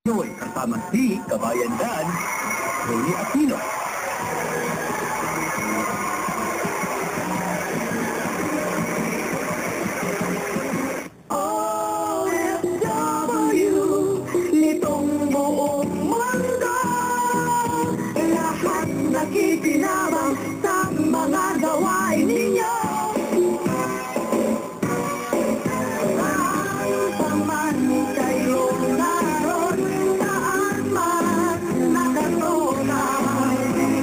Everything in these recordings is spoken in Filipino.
Noy, kasama si Kabayan Dan, Tony Aquino. OFW, nitong buong mundo, lahat nakikinabang sa mga gawain ninyo. Saan pa man kayo naroon, saan man nakatoka,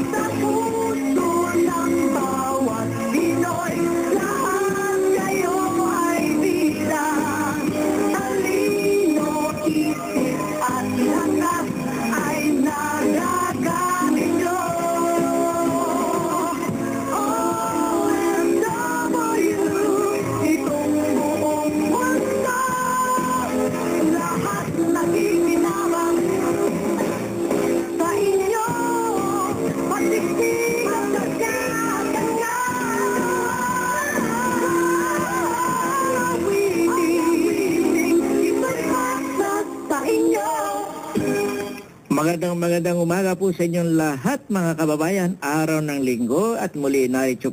sa puso ng bawat Pinoy, lahat kayo ay bilang. Talino, isip at lakas ay nagagamit nyo. OFW, itong buong mundo, lahat nakikinabang sa inyo. Pagsiksik at nagkakanya, awitin, ito'y pasa sa inyo. Magandang umaga po sa inyong lahat mga kababayan, araw ng linggo at muli narito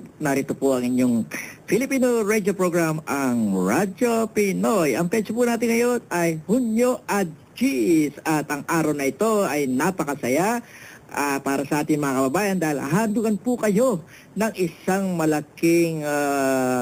po ang inyong Filipino radio program, ang Radyo Pinoy. Ang petsa po natin ngayon ay Hunyo Agis at ang araw na ito ay napakasaya para sa ating mga kababayan dahil handugan po kayo ng isang malaking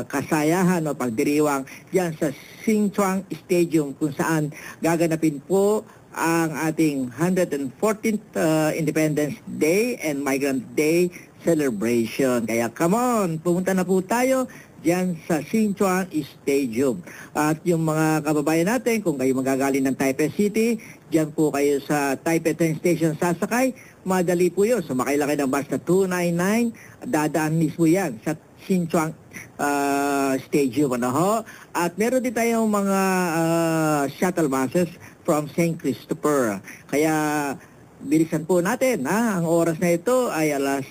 kasayahan o pagdiriwang yan sa Xinchuang Stadium kung saan gaganapin po ang ating 114th Independence Day and Migrant Day celebration. Kaya come on, pumunta na po tayo diyan sa Xinchuang Stadium. At yung mga kababayan natin, kung kayo magagaling ng Taipei City, diyan po kayo sa Taipei Train Station sasakay. Madali po yun. Sumakay lang kayo ng bus na 299, dadaan mismo yan sa Xinchuang Stadium. Ano ho? At meron din tayong mga shuttle buses from St. Christopher. Kaya bilisan po natin. Ang oras na ito ay alas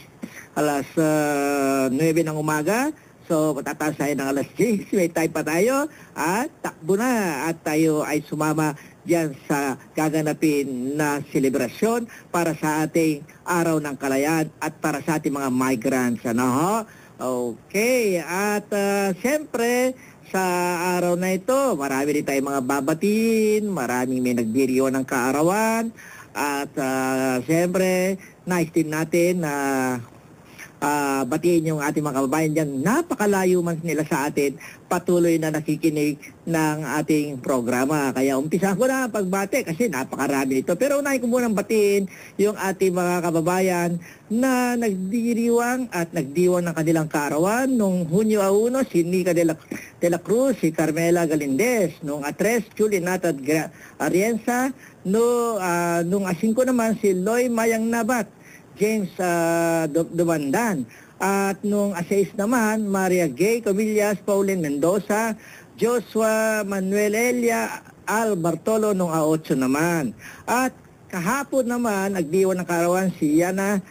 9 ng umaga. So, matataas tayo ng alas 10. May time pa tayo. At takbo na. At tayo ay sumama diyan sa gaganapin na selebrasyon para sa ating Araw ng Kalayaan at para sa ating mga migrants. Ano ho? Okay. At siyempre, sa araw na ito, marami din tayong mga babatiin, maraming may nagdiriyo ng kaarawan, at siyempre, nais din natin na batiin yung ating mga kababayan dyan. Napakalayo man nila sa atin, patuloy na nakikinig ng ating programa. Kaya umpisahan ko na ang pagbate kasi napakarami ito. Pero unahin ko munang batiin yung ating mga kababayan na nagdiriwang at nagdiwang ng kanilang kaarawan. Nung Hunyo 1, si Nica de la Cruz, si Carmela Galindez. Nung 3, Chulinata Arienza. Nung 5 naman, si Loy Mayang Nabat, James Dumandan. At nung 6 naman, Maria Gay Comillas, Pauline Mendoza, Joshua Manuel Elia, Al Bartolo nung 8 naman. At kahapon naman, nagdiwan ng karawan si Yana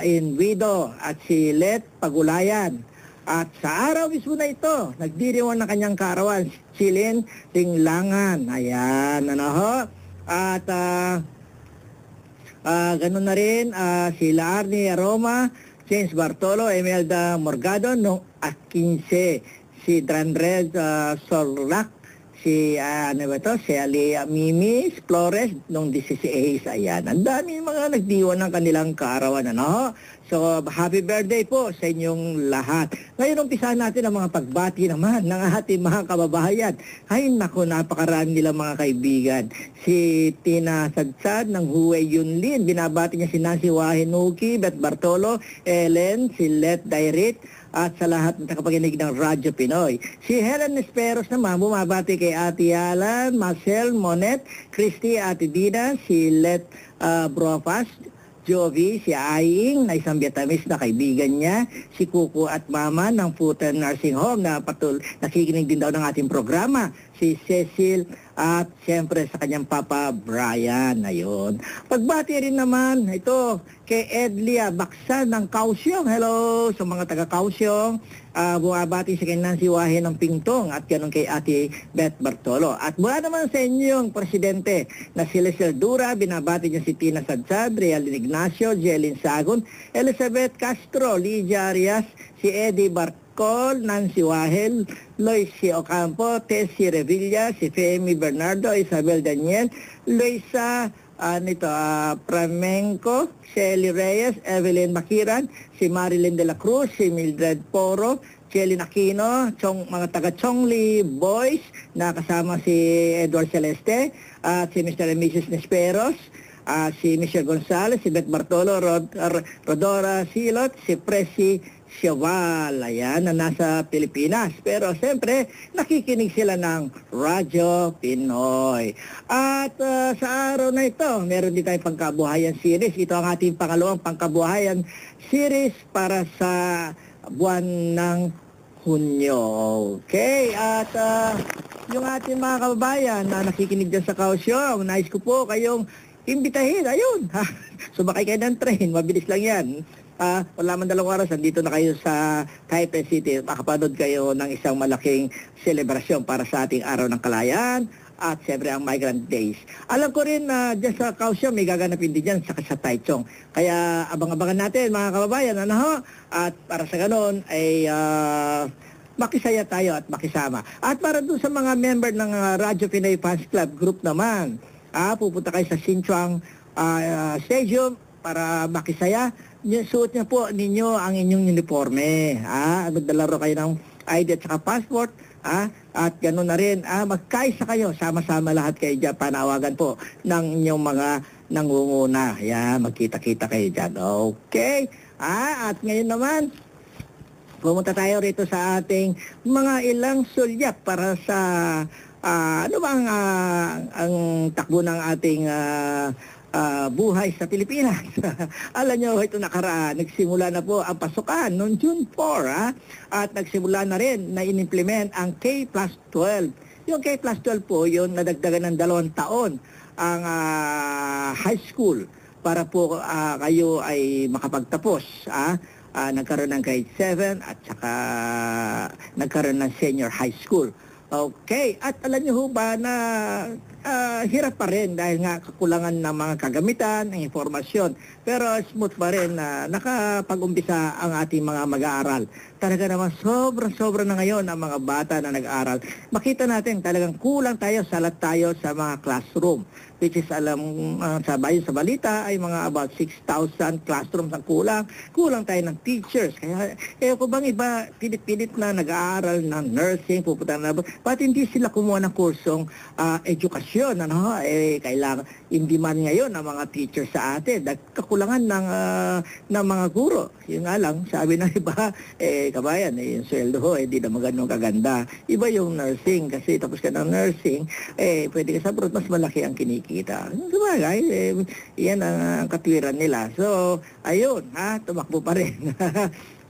Invido at si Let Pagulayan. At sa araw mismo na ito, nagdiriwan ng kanyang karawan si Lynn Tinglangan. Ayan, ano ho? At ganun na rin sila Arnie Aroma, James Bartolo, Emelda Morgado nung 15, si Drandred Solrak, si si Ali Mimi Flores nung 16. Ayan, ang dami mga nagdiwan ng kanilang kaarawan, ano? So, happy birthday po sa inyong lahat. Ngayon, umpisahan natin ang mga pagbati naman ng ating mga kababayan. Ay, naku, napakarami nilang mga kaibigan. Si Tina Sadsad ng Huwei Yunlin, binabati niya si Nancy Wahinuki, Beth Bartolo, Ellen, si Let Dairit, at sa lahat ng nakapaginig ng Radyo Pinoy. Si Helen Esperos naman, bumabati kay Ate Alan, Marcel Monet, Christy, Ate Dina, si Let Brofas, Jovi, si Aing, na isang Vietnamese na kaibigan niya, si Kuko at Mama ng Futan Nursing Home na nakikinig din daw ng ating programa, si Cecil, at siyempre sa kanyang Papa Brian. Ayun. Pagbati rin naman ito kay Edlia Baksan ng Kausyong. Hello sa mga taga Kausyong. Bumabati sa kay Nancy Wahe ng Pingtong at ganun kay Ate Beth Bartolo. At mula naman sa inyong presidente na si Lesel Dura, binabati niya si Tina Sadsad, Realin Ignacio, Jelin Sagon, Elizabeth Castro, Lydia Arias, si Eddie Barcol, Nancy Wahel, Lois C. Ocampo, Tessie Revilla, si Femi Bernardo, Isabel Daniel, Luisa Pramenco, Shelly Reyes, Evelyn Makiran, si Marilyn de la Cruz, si Mildred Poro, Chelin Aquino, mga taga Chongli Boys, na kasama si Edward Celeste, at si Mr. and Mrs. Nesperos, si Michelle Gonzalez, si Beth Bartolo, Rodora Silot, si Presi Siawal, ayan, na nasa Pilipinas. Pero siyempre, nakikinig sila ng Radyo Pinoy. At sa araw na ito, meron din tayong pangkabuhayan series. Ito ang ating pangalawang pangkabuhayan series para sa buwan ng Hunyo. Okay, at yung ating mga kababayan na nakikinig dyan sa Kaohsiung, nais ko po kayong imbitahin. Ayun, sumakay kayo ng train, mabilis lang yan. Wala man 2 oras, nandito na kayo sa Taipei City. Makapanood kayo ng isang malaking selebrasyon para sa ating Araw ng Kalayaan at siyempre ang Migrant Days. Alam ko rin na dyan sa Kaohsiung may gaganapin din dyan sa Taichung. Kaya abang-abangan natin mga kababayan, ano ho? At para sa ganon ay makisaya tayo at makisama. At para doon sa mga member ng Radyo Pinoy Fans Club group naman, pupunta kayo sa Xinchuang Stadium para makisaya. Suot niyo po ninyo ang inyong uniforme. Magdala ro kayo ng ID at saka passport. At gano'n na rin, magkaisa kayo, sama-sama lahat kayo dyan, panawagan po ng inyong mga nangunguna. Magkita-kita kayo dyan. Okay. At ngayon naman, pumunta tayo rito sa ating mga ilang sulyap para sa, ano ba ang takbo ng ating buhay sa Pilipinas. Alam nyo, ito nakaraan, nagsimula na po ang pasukan noong June 4, at nagsimula na rin na in-implement ang K+12. Yung K+12 po, yun nadagdagan ng 2 taon ang high school para po kayo ay makapagtapos. Nagkaroon ng grade 7 at saka nagkaroon ng senior high school. Okay, at alam niyo ba na hirap pa rin dahil nga kakulangan ng mga kagamitan, ng informasyon. Pero smooth pa rin na nakapag-umpisa ang ating mga mag-aaral. Talaga naman sobra-sobra na ngayon ang mga bata na nag-aaral. Makita natin talagang kulang tayo, salat tayo sa mga classroom. Which is alam sa balita ay mga about 6,000 classrooms ang kulang. Kulang tayo ng teachers. Kaya kung bang iba pilit-pilit na nag-aaral ng nursing, pupunta na, ba't hindi sila kumuha ng kursong edukasyon? Kailangan, hindi man ngayon ang mga teachers sa atin. Kakulangan ng mga guro. Yung nga lang, sabi ng iba, kabayan, yung sweldo ho, hindi naman ganun kaganda. Iba yung nursing, kasi tapos ka ng nursing, pwede ka sa abroad, mas malaki ang kinikita. Sabagay, yan ang katwiran nila. So, ayun, tumakbo pa rin.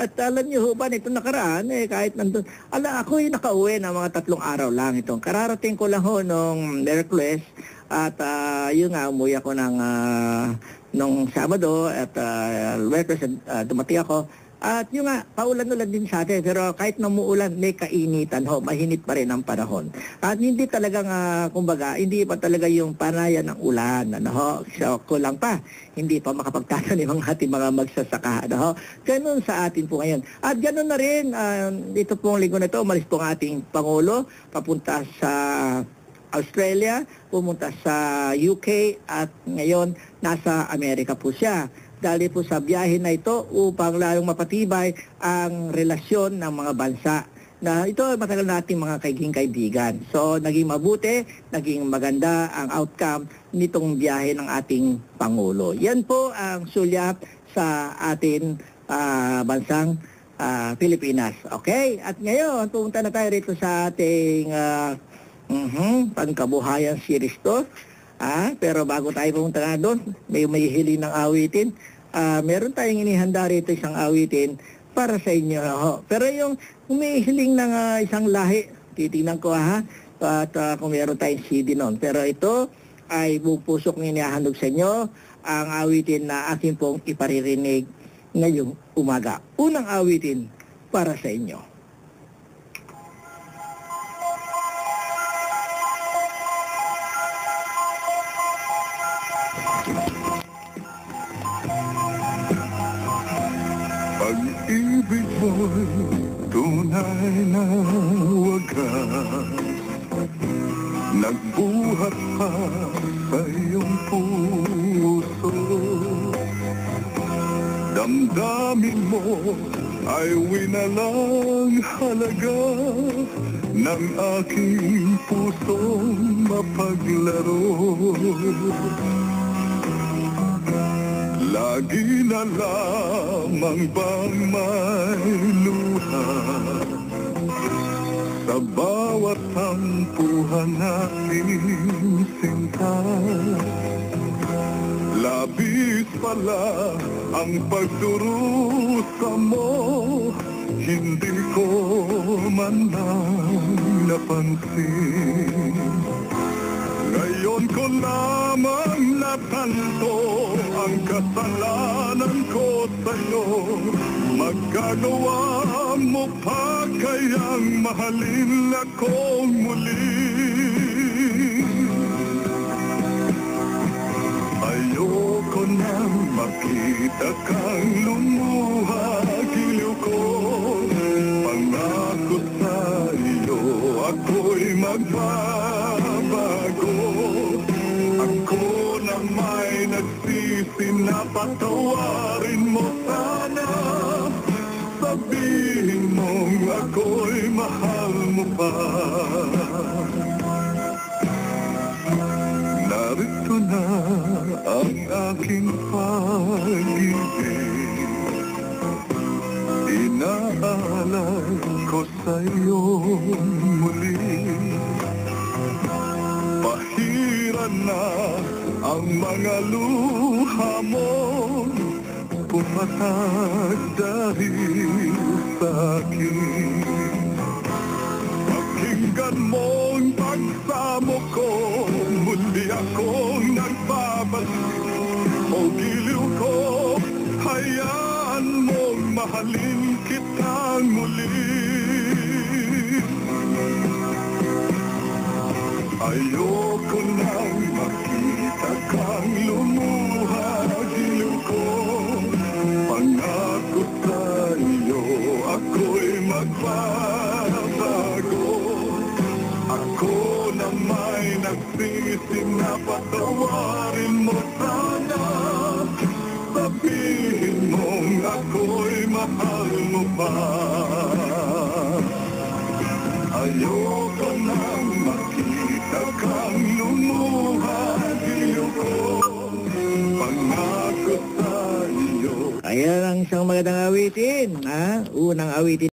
At alam niyo ba, nito nakaraan, kahit nandun, ako yung nakauwi ng mga 3 araw lang itong. Kararating ko lang ho nung Merkules, at yun nga, umuwi ako nung Sabado, at Merkules, dumating ako. At yung nga, paulan-ulan din sa atin, pero kahit namuulan, may kainitan ho, mahinit pa rin ang panahon. At hindi talagang, kumbaga, hindi pa talaga yung panayan ng ulan, so kulang pa, hindi pa makapagtatanim ang ating mga magsasaka, ganun sa atin po ngayon. At ganun na rin, dito pong linggo na ito, umalis po ang ating Pangulo, papunta sa Australia, pumunta sa UK, at ngayon, nasa Amerika po siya. Dahil po sa biyahe na ito upang lalong mapatibay ang relasyon ng mga bansa. Na ito matagal nating mga kaibigan. So naging mabuti, naging maganda ang outcome nitong biyahe ng ating Pangulo. Yan po ang sulyap sa ating bansang Pilipinas. Okay? At ngayon, pumunta na tayo rito sa ating pangkabuhayan series to. Pero bago tayo pumunta na doon, may hiling ng awitin. Meron tayong inihanda rito isang awitin para sa inyo. Pero yung humihiling ng isang lahi, titingnan ko at kung meron tayong CD noon. Pero ito ay buong puso kong inihahandog sa inyo ang awitin na aking pong iparirinig ngayong umaga. Unang awitin para sa inyo. Pag-ibig mo'y tunay na wagas, nagbuhat pa sa iyong puso. Damdamin mo ay winalang halaga ng aking pusong mapaglaro. Lagi na lamang bang may luha sa bawat tampuhan nating sinta. Labis pala ang pagdurusa mo, hindi ko man lang napansin. Ngayon ko lamang natanto ang kasalanan ko sa'yo. Magagawa mo pa kayang mahalin akong muli? Ayoko nang makita kang lumuha, giliw ko. Pangako sa iyo, ako'y magbabago. Ako na may nagsisi na patawarin mo sana. Sabihin mong ako'y mahal mo pa. Narito na ang aking pag-ibig, inaalay ko sa'yo muli. Pahiran na ang mga luha mo, pumatag dahil sa'kin. Pakinggan mong pagsamo ko, muli akong nagbabalik. O giliw ko, hayaan mong mahalin kitang muli. Ayoko nang makita kang lumuha, giliw ko. Pangako sa iyo, ako'y magbabago. Ako na may nagsisi na patawarin mo sana. Sabihin mong ako'y mahal mo pa. Ayoko nang makita kang lumuha, giliw ko. Pangako sa iyo. Ayan ang isang magandang awitin. Unang awitin